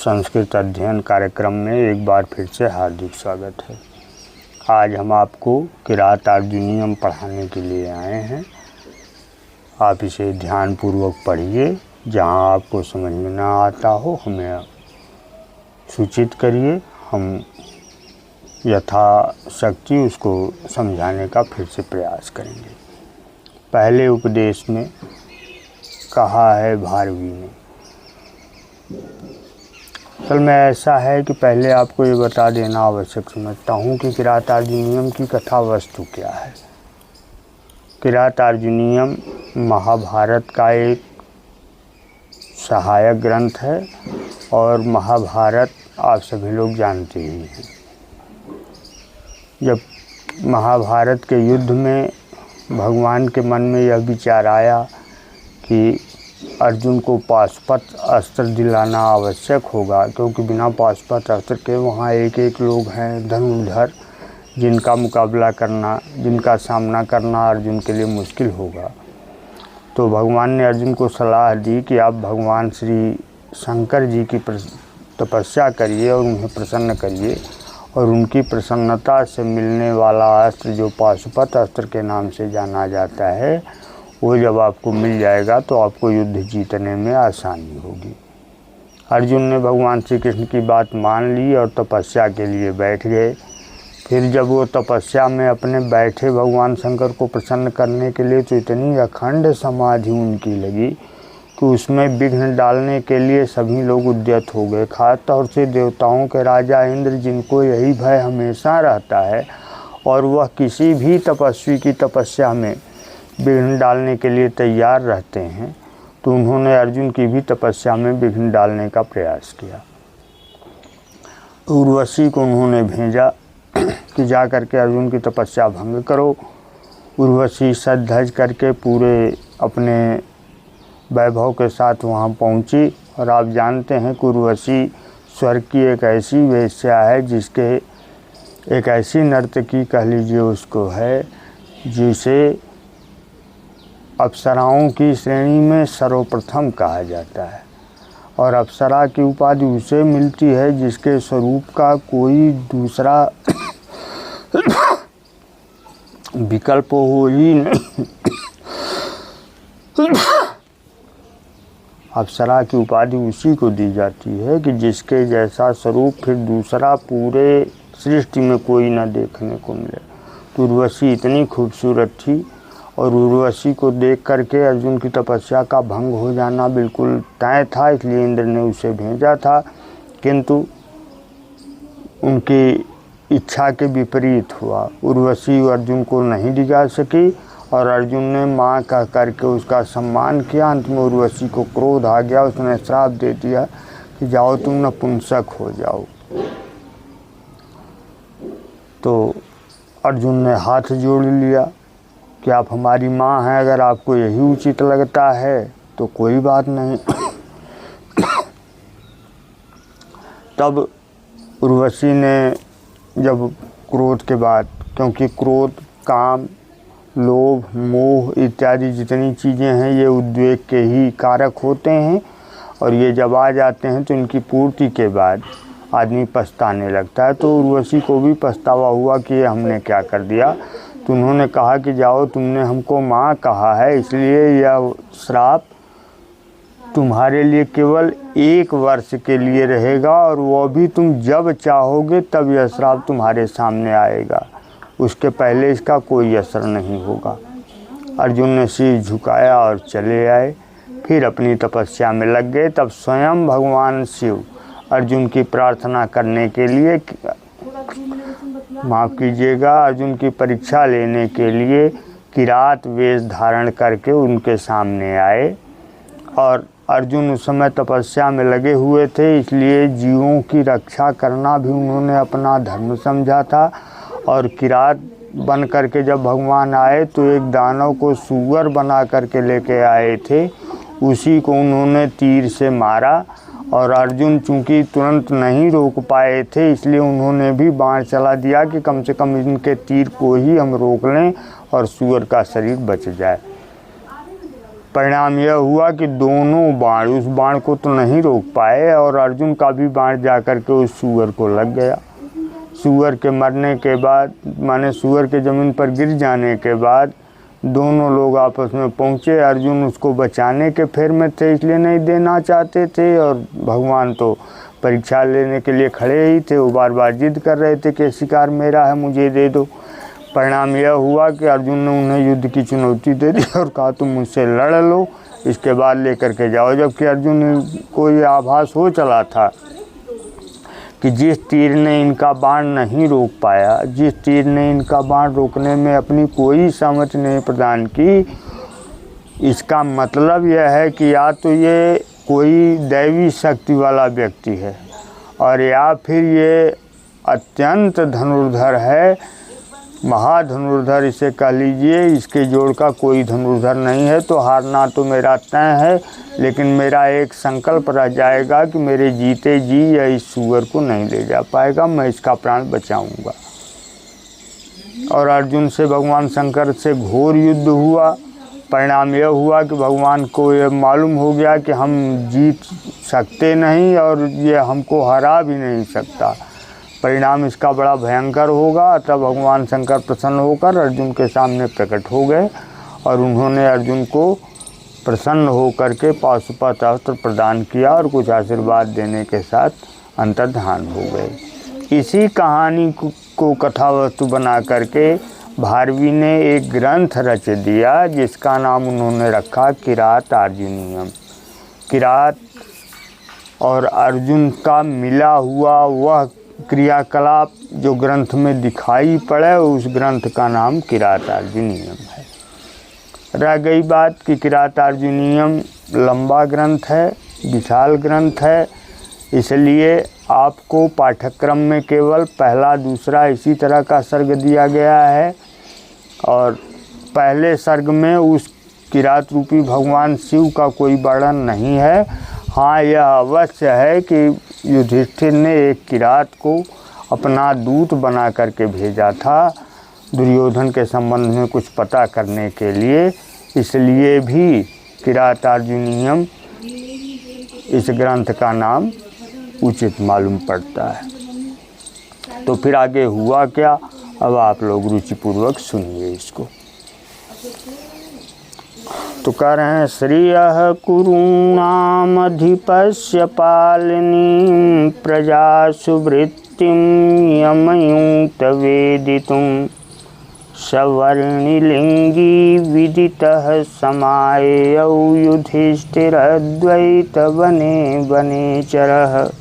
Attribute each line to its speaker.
Speaker 1: संस्कृत अध्ययन कार्यक्रम में एक बार फिर से हार्दिक स्वागत है। आज हम आपको किरातार्जुनीयम पढ़ाने के लिए आए हैं। आप इसे ध्यानपूर्वक पढ़िए। जहाँ आपको समझ में ना आता हो हमें सूचित करिए, हम यथाशक्ति उसको समझाने का फिर से प्रयास करेंगे। पहले उपदेश में कहा है भारवी ने, असल में ऐसा है कि पहले आपको ये बता देना आवश्यक समझता हूँ कि किरातार्जुनीयम की कथा वस्तु क्या है। किरातार्जुनीयम महाभारत का एक सहायक ग्रंथ है और महाभारत आप सभी लोग जानते ही हैं। जब महाभारत के युद्ध में भगवान के मन में यह विचार आया कि अर्जुन को पाशुपत अस्त्र दिलाना आवश्यक होगा, क्योंकि बिना पाशुपत अस्त्र के वहाँ एक एक लोग हैं धनुर्धर जिनका मुकाबला करना, जिनका सामना करना अर्जुन के लिए मुश्किल होगा। तो भगवान ने अर्जुन को सलाह दी कि आप भगवान श्री शंकर जी की तपस्या करिए और उन्हें प्रसन्न करिए, और उनकी प्रसन्नता से मिलने वाला अस्त्र जो पाशुपत अस्त्र के नाम से जाना जाता है, वो जब आपको मिल जाएगा तो आपको युद्ध जीतने में आसानी होगी। अर्जुन ने भगवान श्री कृष्ण की बात मान ली और तपस्या के लिए बैठ गए। फिर जब वो तपस्या में अपने बैठे भगवान शंकर को प्रसन्न करने के लिए, तो इतनी अखंड समाधि उनकी लगी कि उसमें विघ्न डालने के लिए सभी लोग उद्यत हो गए। खास तौर से देवताओं के राजा इंद्र, जिनको यही भय हमेशा रहता है और वह किसी भी तपस्वी की तपस्या में विघ्न डालने के लिए तैयार रहते हैं, तो उन्होंने अर्जुन की भी तपस्या में विघ्न डालने का प्रयास किया। उर्वशी को उन्होंने भेजा कि जा करके अर्जुन की तपस्या भंग करो। उर्वशी सज धज करके पूरे अपने वैभव के साथ वहाँ पहुँची, और आप जानते हैं कि उर्वशी स्वर्ग की एक ऐसी वेश्या है जिसके एक ऐसी नर्तकी कह लीजिए उसको है, जिसे अप्सराओं की श्रेणी में सर्वप्रथम कहा जाता है। और अप्सरा की उपाधि उसे मिलती है जिसके स्वरूप का कोई दूसरा विकल्प हो ही नहीं। अप्सरा की उपाधि उसी को दी जाती है कि जिसके जैसा स्वरूप फिर दूसरा पूरे सृष्टि में कोई न देखने को मिले। तो उर्वशी इतनी खूबसूरत थी, और उर्वशी को देख करके अर्जुन की तपस्या का भंग हो जाना बिल्कुल तय था, इसलिए इंद्र ने उसे भेजा था। किंतु उनकी इच्छा के विपरीत हुआ। उर्वशी अर्जुन को नहीं दिखा सकी और अर्जुन ने माँ कह करके उसका सम्मान किया। अंत में उर्वशी को क्रोध आ गया, उसने श्राप दे दिया कि जाओ तुम नपुंसक हो जाओ। तो अर्जुन ने हाथ जोड़ लिया कि आप हमारी माँ हैं, अगर आपको यही उचित लगता है तो कोई बात नहीं। तब उर्वशी ने जब क्रोध के बाद, क्योंकि क्रोध, काम, लोभ, मोह इत्यादि जितनी चीज़ें हैं ये उद्वेग के ही कारक होते हैं, और ये जब आ जाते हैं तो इनकी पूर्ति के बाद आदमी पछताने लगता है। तो उर्वशी को भी पछतावा हुआ कि ये हमने क्या कर दिया। तो उन्होंने कहा कि जाओ, तुमने हमको माँ कहा है, इसलिए यह श्राप तुम्हारे लिए केवल 1 वर्ष के लिए रहेगा, और वो भी तुम जब चाहोगे तब यह श्राप तुम्हारे सामने आएगा, उसके पहले इसका कोई असर नहीं होगा। अर्जुन ने सिर झुकाया और चले आए। फिर अपनी तपस्या में लग गए। तब स्वयं भगवान शिव अर्जुन की प्रार्थना करने के लिए, माफ़ कीजिएगा, अर्जुन की परीक्षा लेने के लिए किरात वेश धारण करके उनके सामने आए। और अर्जुन उस समय तपस्या में लगे हुए थे, इसलिए जीवों की रक्षा करना भी उन्होंने अपना धर्म समझा था। और किरात बन करके जब भगवान आए तो एक दानव को सूअर बना करके लेके आए थे, उसी को उन्होंने तीर से मारा। और अर्जुन चूंकि तुरंत नहीं रोक पाए थे, इसलिए उन्होंने भी बाण चला दिया कि कम से कम इनके तीर को ही हम रोक लें और सूअर का शरीर बच जाए। परिणाम यह हुआ कि दोनों बाण, उस बाण को तो नहीं रोक पाए और अर्जुन का भी बाण जा कर के उस सूअर को लग गया। सूअर के मरने के बाद, माने सूअर के ज़मीन पर गिर जाने के बाद दोनों लोग आपस में पहुँचे। अर्जुन उसको बचाने के फेर में थे, इसलिए नहीं देना चाहते थे, और भगवान तो परीक्षा लेने के लिए खड़े ही थे। वो बार बार जिद कर रहे थे कि शिकार मेरा है, मुझे दे दो। परिणाम यह हुआ कि अर्जुन ने उन्हें युद्ध की चुनौती दे दी और कहा तुम मुझसे लड़ लो, इसके बाद लेकर के जाओ। जबकि अर्जुन को ये आभास हो चला था कि जिस तीर ने इनका बाण नहीं रोक पाया, जिस तीर ने इनका बाण रोकने में अपनी कोई समझ नहीं प्रदान की, इसका मतलब यह है कि या तो ये कोई दैवी शक्ति वाला व्यक्ति है और या फिर ये अत्यंत धनुर्धर है, महाधनुर्धर इसे कह लीजिए। इसके जोड़ का कोई धनुर्धर नहीं है। तो हारना तो मेरा तय है, लेकिन मेरा एक संकल्प रह जाएगा कि मेरे जीते जी यह इस सूअर को नहीं ले जा पाएगा, मैं इसका प्राण बचाऊंगा। और अर्जुन से भगवान शंकर से घोर युद्ध हुआ। परिणाम यह हुआ कि भगवान को ये मालूम हो गया कि हम जीत सकते नहीं और ये हमको हरा भी नहीं सकता, परिणाम इसका बड़ा भयंकर होगा। तब भगवान शंकर प्रसन्न होकर अर्जुन के सामने प्रकट हो गए और उन्होंने अर्जुन को प्रसन्न होकर के पाशुपत अस्त्र प्रदान किया और कुछ आशीर्वाद देने के साथ अंतर्धान हो गए। इसी कहानी को कथा वस्तु बना करके भारवी ने एक ग्रंथ रच दिया जिसका नाम उन्होंने रखा किरात अर्जुनीयम। किरात और अर्जुन का मिला हुआ वह क्रियाकलाप जो ग्रंथ में दिखाई पड़े, उस ग्रंथ का नाम किरात अर्जुनीयम है। रह गई बात कि किरात अर्जुनीयम लंबा ग्रंथ है, विशाल ग्रंथ है, इसलिए आपको पाठ्यक्रम में केवल पहला दूसरा इसी तरह का सर्ग दिया गया है और पहले सर्ग में उस किरात रूपी भगवान शिव का कोई वर्णन नहीं है। हाँ, यह अवश्य है कि युधिष्ठिर ने एक किरात को अपना दूत बना करके भेजा था दुर्योधन के संबंध में कुछ पता करने के लिए, इसलिए भी किरात अर्जुनीयम इस ग्रंथ का नाम उचित मालूम पड़ता है। तो फिर आगे हुआ क्या, अब आप लोग रुचिपूर्वक सुनिए इसको। तो कह रहे हैं श्रियः कुरूणामधिपस्य पालिनीं प्रजा सुवृत्तिं यमयुक्त वेदितुं सवर्णिलिङ्गी विदितः समाययौ युधिष्ठिरद्वैतवने वनेचरः।